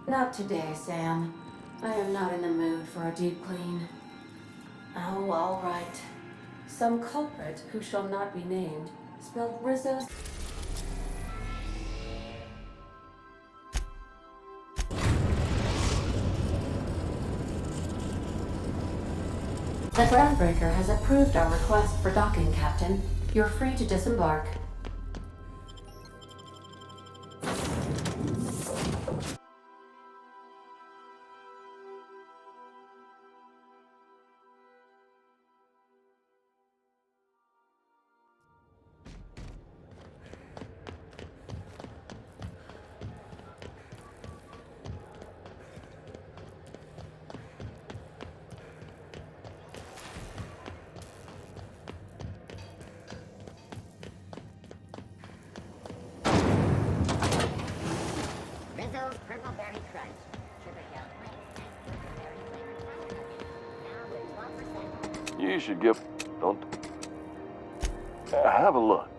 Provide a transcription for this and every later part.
Not today, Sam. I am not in the mood for a deep clean. Oh, all right. Some culprit who shall not be named spilled Rizzo's. The groundbreaker has approved our request for docking, Captain. You're free to disembark. Rizzo's Purple Berry Crunch. Sugar Hill Berry flavored now with 12%. You should give... Don't... Have a look.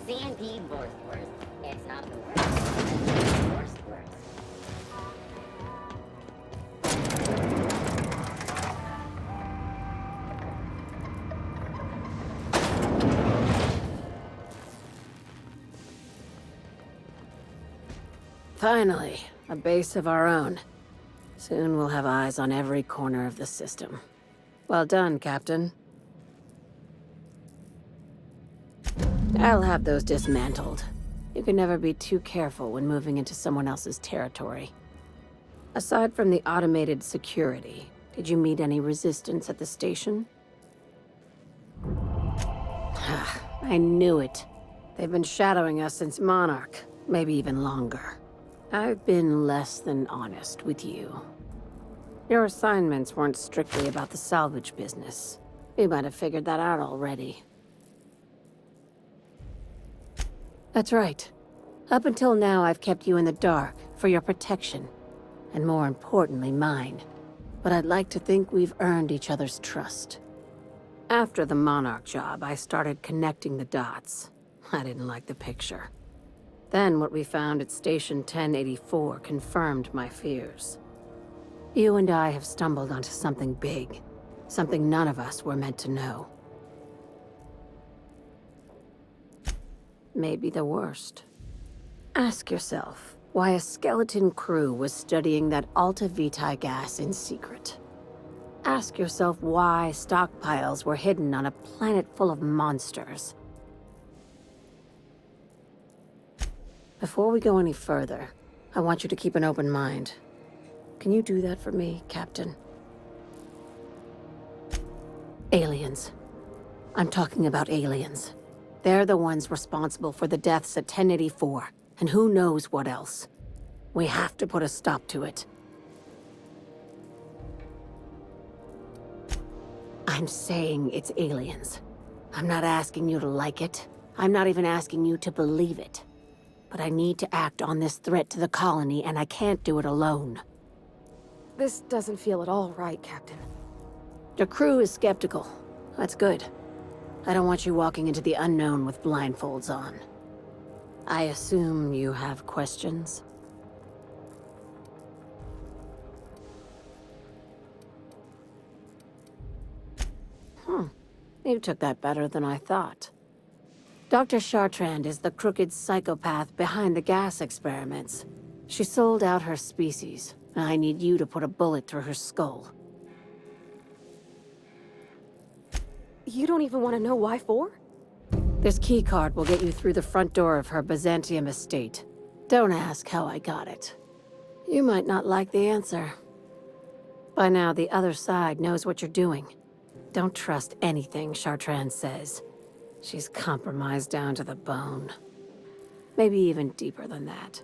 C&D Worst. It's not the worst. It's the worst. Finally, a base of our own. Soon we'll have eyes on every corner of the system. Well done, Captain. I'll have those dismantled. You can never be too careful when moving into someone else's territory. Aside from the automated security, did you meet any resistance at the station? I knew it. They've been shadowing us since Monarch, maybe even longer. I've been less than honest with you. Your assignments weren't strictly about the salvage business. You might have figured that out already. That's right. Up until now, I've kept you in the dark for your protection, and more importantly, mine. But I'd like to think we've earned each other's trust. After the Monarch job, I started connecting the dots. I didn't like the picture. Then what we found at Station 1084 confirmed my fears. You and I have stumbled onto something big, something none of us were meant to know. Maybe the worst. Ask yourself why a skeleton crew was studying that Alta Vitae gas in secret. Ask yourself why stockpiles were hidden on a planet full of monsters. Before we go any further, I want you to keep an open mind. Can you do that for me, Captain? Aliens. I'm talking about aliens. They're the ones responsible for the deaths at 1084, and who knows what else. We have to put a stop to it. I'm saying it's aliens. I'm not asking you to like it. I'm not even asking you to believe it. But I need to act on this threat to the colony, and I can't do it alone. This doesn't feel at all right, Captain. The crew is skeptical. That's good. I don't want you walking into the unknown with blindfolds on. I assume you have questions? You took that better than I thought. Dr. Chartrand is the crooked psychopath behind the gas experiments. She sold out her species, and I need you to put a bullet through her skull. You don't even want to know why for? This keycard will get you through the front door of her Byzantium estate. Don't ask how I got it. You might not like the answer. By now, the other side knows what you're doing. Don't trust anything Chartrand says. She's compromised down to the bone. Maybe even deeper than that.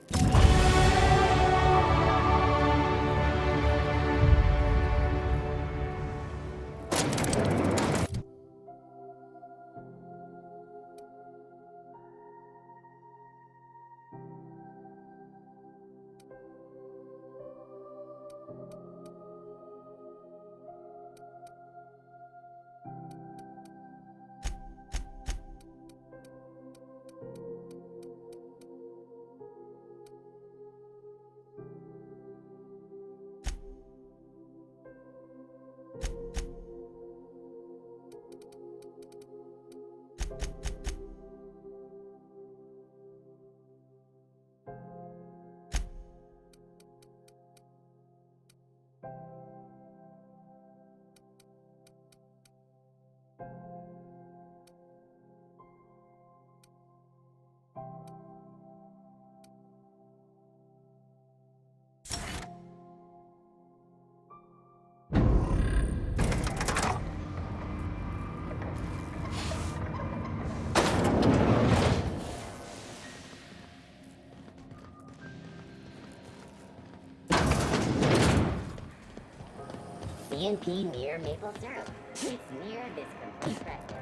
CNP near maple syrup. It's near this complete breakfast.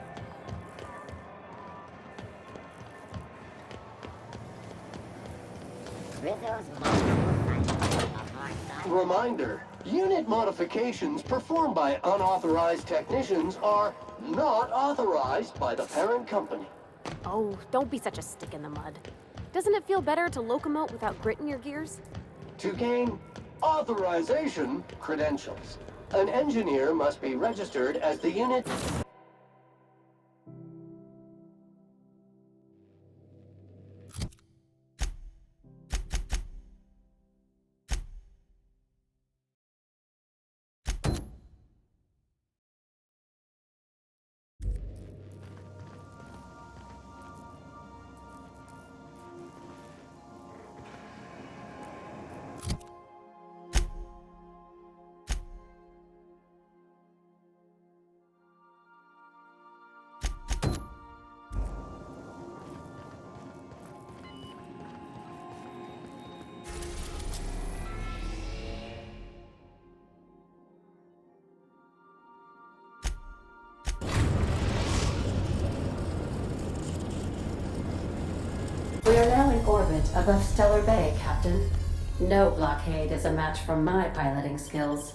Rizzo's multiple sites. Reminder, unit modifications performed by unauthorized technicians are not authorized by the parent company. Oh, don't be such a stick in the mud. Doesn't it feel better to locomote without grit in your gears? To gain authorization credentials, an engineer must be registered as the unit. We are now in orbit above Stellar Bay, Captain. No blockade is a match for my piloting skills.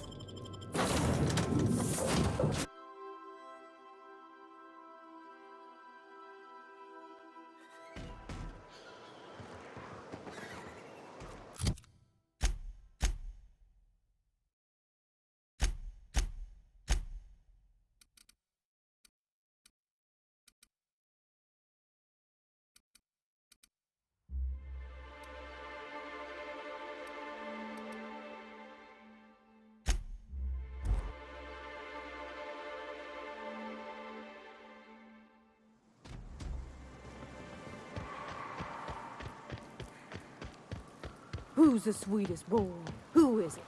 Who's the sweetest boy? Who is it?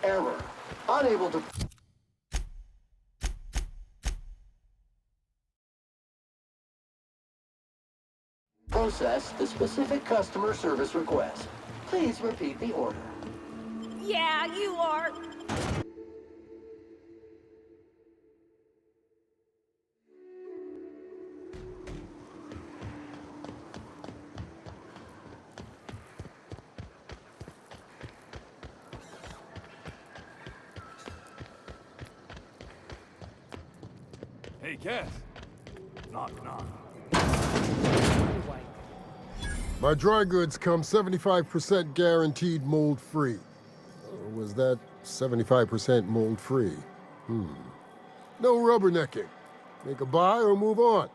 Error. Unable to process the specific customer service request. Please repeat the order. Yeah, you are. Hey, Cass. Knock, knock. My dry goods come 75% guaranteed mold-free. Was that 75% mold-free? No rubbernecking. Make a buy or move on.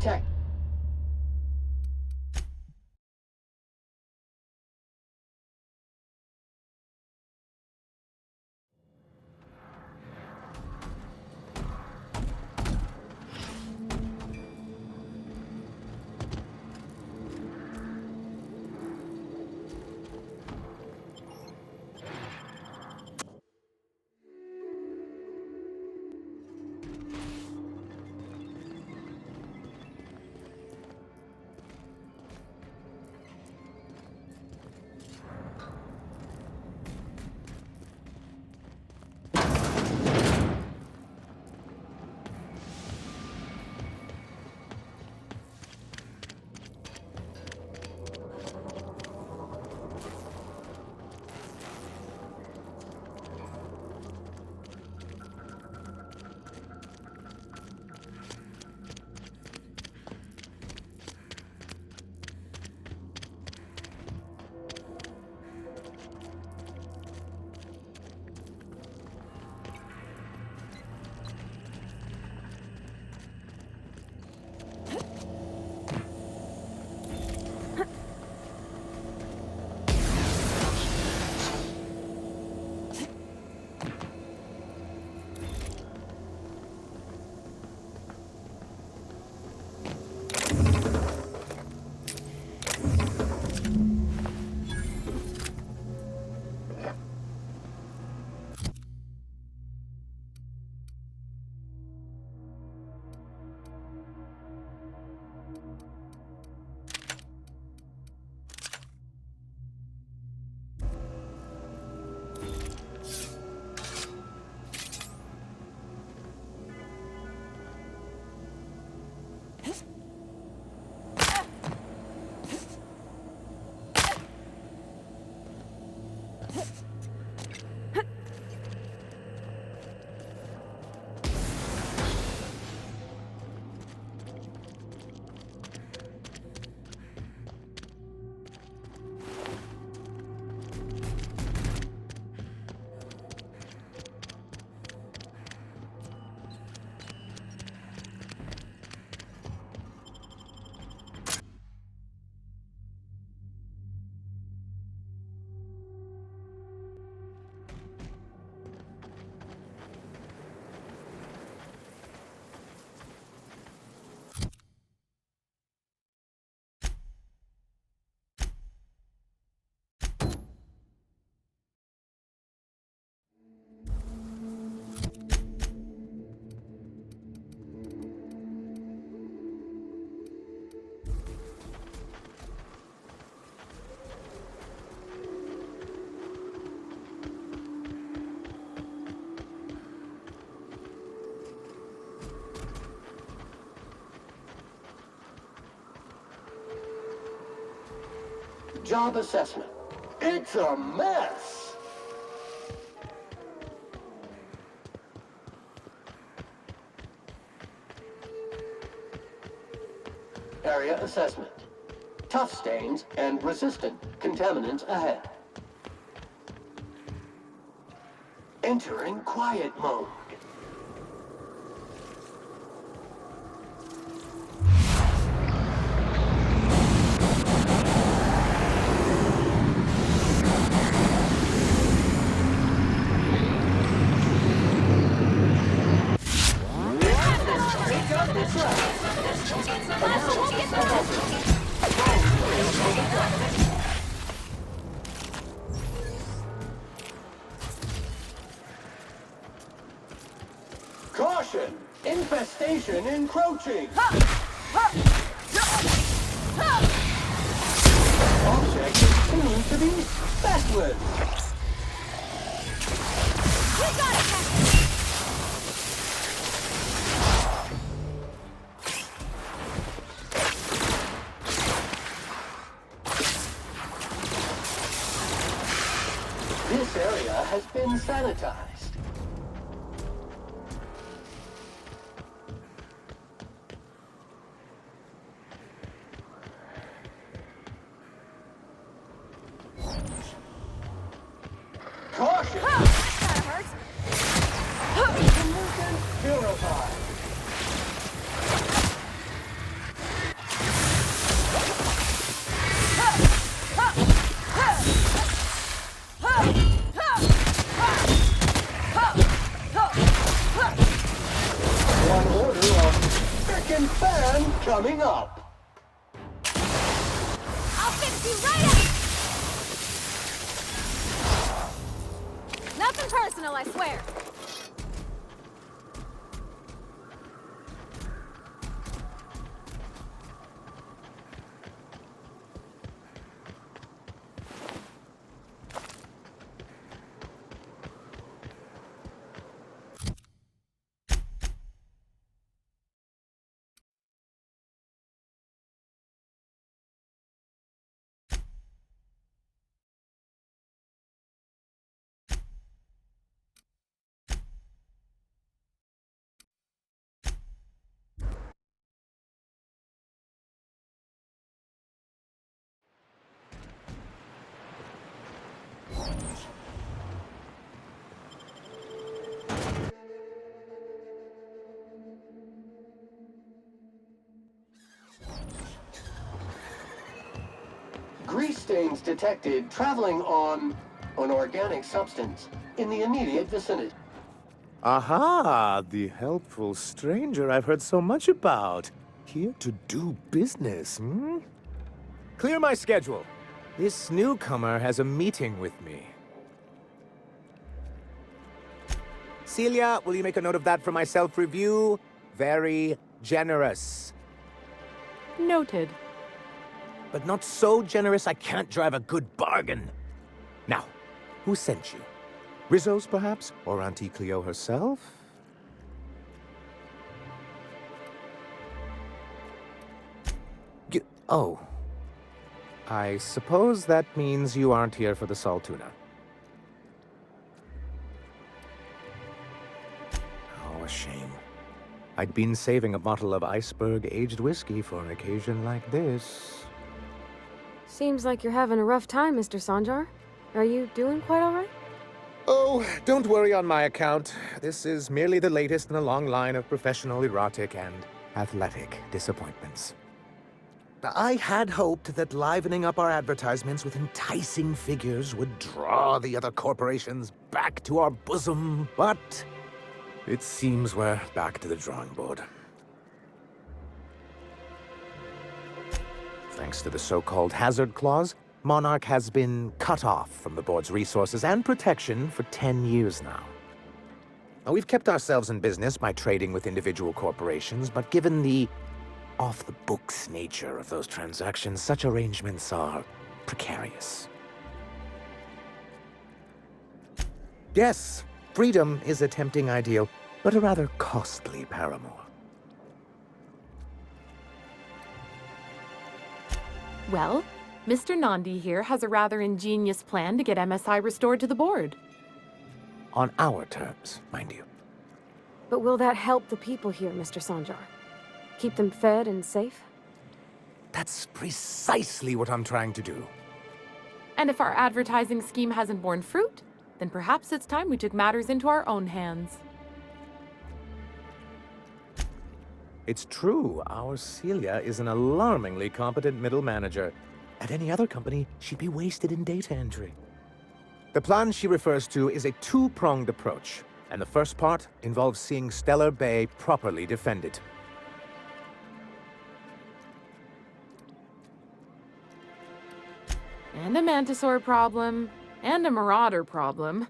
tech. Job assessment. It's a mess. Area assessment. Tough stains and resistant contaminants ahead. Entering quiet mode. Caution! Infestation encroaching! Object is soon to be specimen! We got it! This area has been sanitized. Caution! That hurts. Pollutant purified. second fan coming up. I'll fix you right up! Nothing personal, I swear. Grease stains detected traveling on an organic substance in the immediate vicinity. Aha, the helpful stranger I've heard so much about. Here to do business, hmm? Clear my schedule. This newcomer has a meeting with me. Celia, will you make a note of that for my self-review? Very generous. Noted. But not so generous I can't drive a good bargain. Now, who sent you? Rizzo's, perhaps? Or Auntie Cleo herself? Oh. I suppose that means you aren't here for the salt tuna. Oh, a shame. I'd been saving a bottle of iceberg-aged whiskey for an occasion like this. Seems like you're having a rough time, Mr. Sanjar. Are you doing quite all right? Oh, don't worry on my account. This is merely the latest in a long line of professional erotic and athletic disappointments. I had hoped that livening up our advertisements with enticing figures would draw the other corporations back to our bosom, but it seems we're back to the drawing board. Thanks to the so-called hazard clause, Monarch has been cut off from the board's resources and protection for 10 years now. Now, we've kept ourselves in business by trading with individual corporations, but given the off-the-books nature of those transactions, such arrangements are precarious. Yes, freedom is a tempting ideal, but a rather costly paramour. Well, Mr. Nandi here has a rather ingenious plan to get MSI restored to the board. On our terms, mind you. But will that help the people here, Mr. Sanjar? Keep them fed and safe? That's precisely what I'm trying to do. And if our advertising scheme hasn't borne fruit, then perhaps it's time we took matters into our own hands. It's true, our Celia is an alarmingly competent middle manager. At any other company, she'd be wasted in data entry. The plan she refers to is a two-pronged approach, and the first part involves seeing Stellar Bay properly defended. And a Mantisaur problem, and a Marauder problem.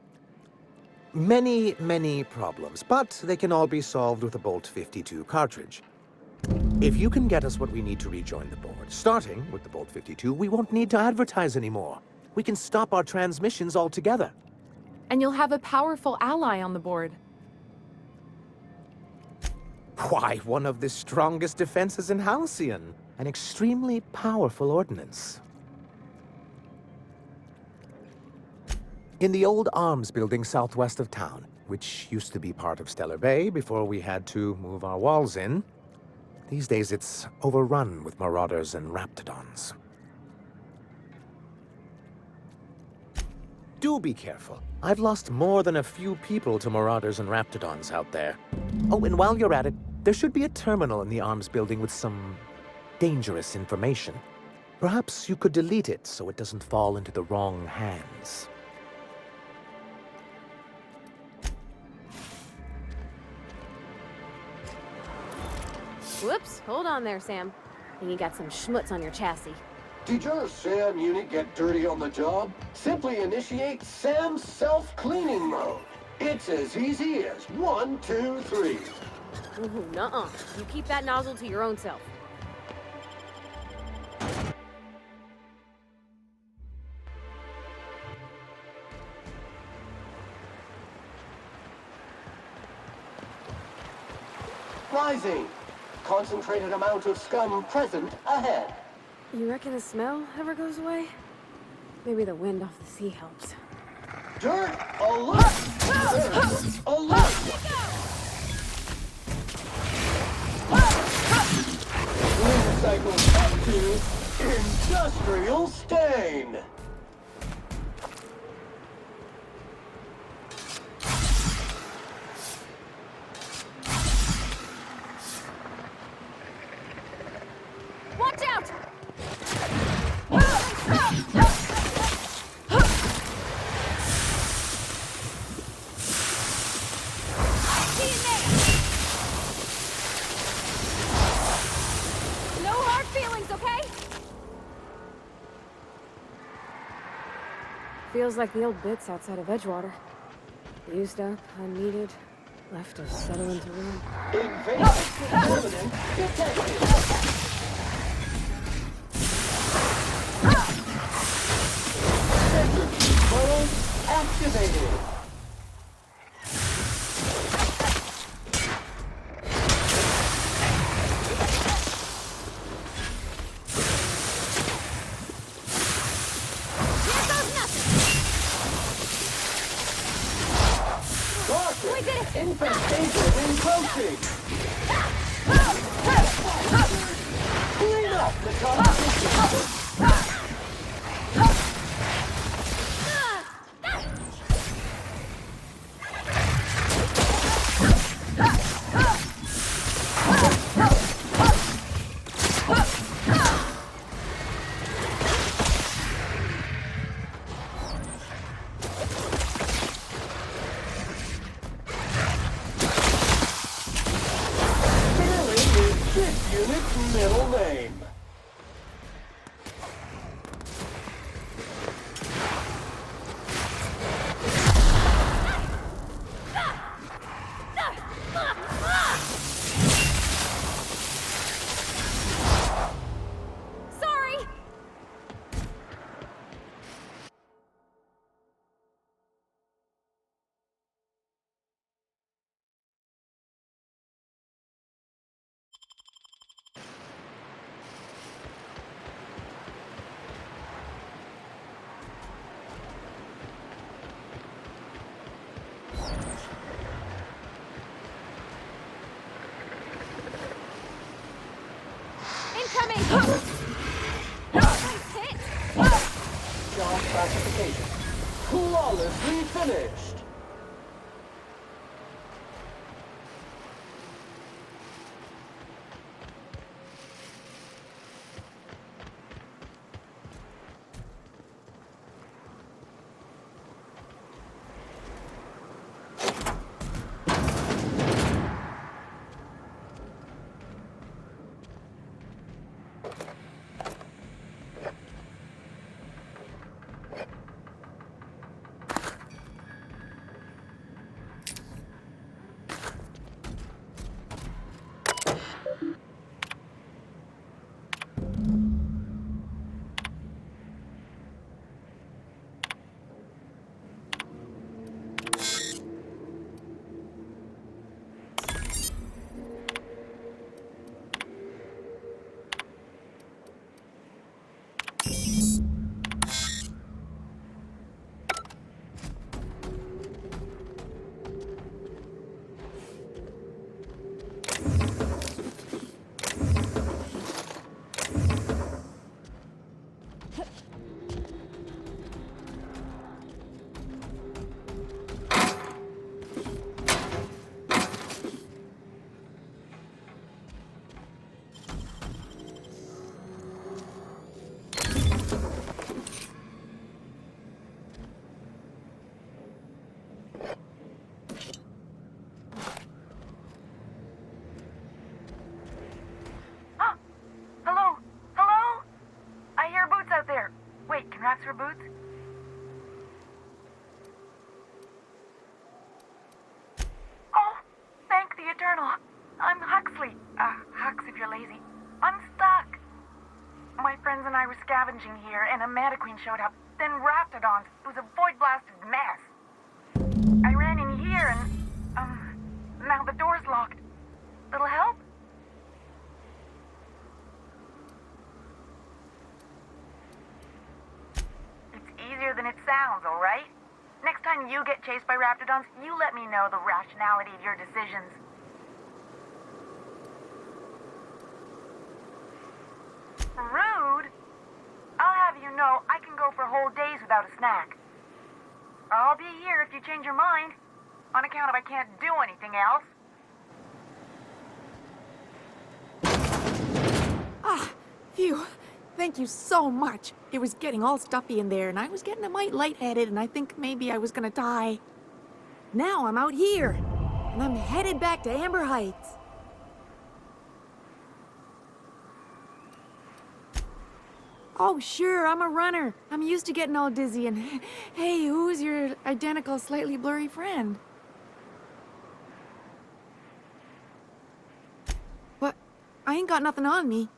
Many, many problems, but they can all be solved with a Bolt 52 cartridge. If you can get us what we need to rejoin the board, starting with the Bolt 52, we won't need to advertise anymore. We can stop our transmissions altogether. And you'll have a powerful ally on the board. Why, one of the strongest defenses in Halcyon. An extremely powerful ordnance. In the old arms building southwest of town, which used to be part of Stellar Bay before we had to move our walls in, these days it's overrun with marauders and raptidons. Do be careful. I've lost more than a few people to marauders and raptidons out there. Oh, and while you're at it, there should be a terminal in the arms building with some dangerous information. Perhaps you could delete it so it doesn't fall into the wrong hands. Whoops, hold on there, Sam. Think you got some schmutz on your chassis. Did your SAM unit get dirty on the job? Simply initiate SAM self-cleaning mode. It's as easy as 1, 2, 3. Ooh, nuh-uh. You keep that nozzle to your own self. Rising. Concentrated amount of scum present ahead. You reckon the smell ever goes away? Maybe the wind off the sea helps. Dirt alert! Dirt alert! Wind cycle up to industrial stain. Watch out! No hard feelings, okay? Feels like the old bits outside of Edgewater. Used up, unneeded, left to settle into ruin. Invasive contaminant detected. Mode activated. Darkness infestation encroaching. Clean up the competition. Barely is this unit's middle name. Sorry! Incoming! Nice hit! Job classification. Flawlessly finished. I'm Huxley. Hux if you're lazy. I'm stuck. My friends and I were scavenging here, and a Mantiqueen showed up. Then Raptidons. It was a void-blasted mess. I ran in here and, now the door's locked. Little help? It's easier than it sounds, all right? Next time you get chased by Raptidons, you let me know the rationality of your decisions. Rude? I'll have you know I can go for whole days without a snack. I'll be here if you change your mind, on account of I can't do anything else. Ah, phew. Thank you so much. It was getting all stuffy in there, and I was getting a mite lightheaded, and I think maybe I was gonna die. Now I'm out here, and I'm headed back to Amber Heights. Oh, sure, I'm a runner. I'm used to getting all dizzy, and hey, who's your identical, slightly blurry friend? What? I ain't got nothing on me.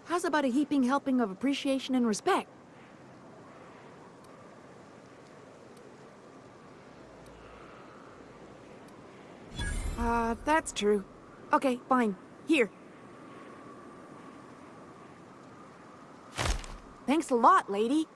How's about a heaping helping of appreciation and respect? That's true. Okay, fine. Here. Thanks a lot, lady.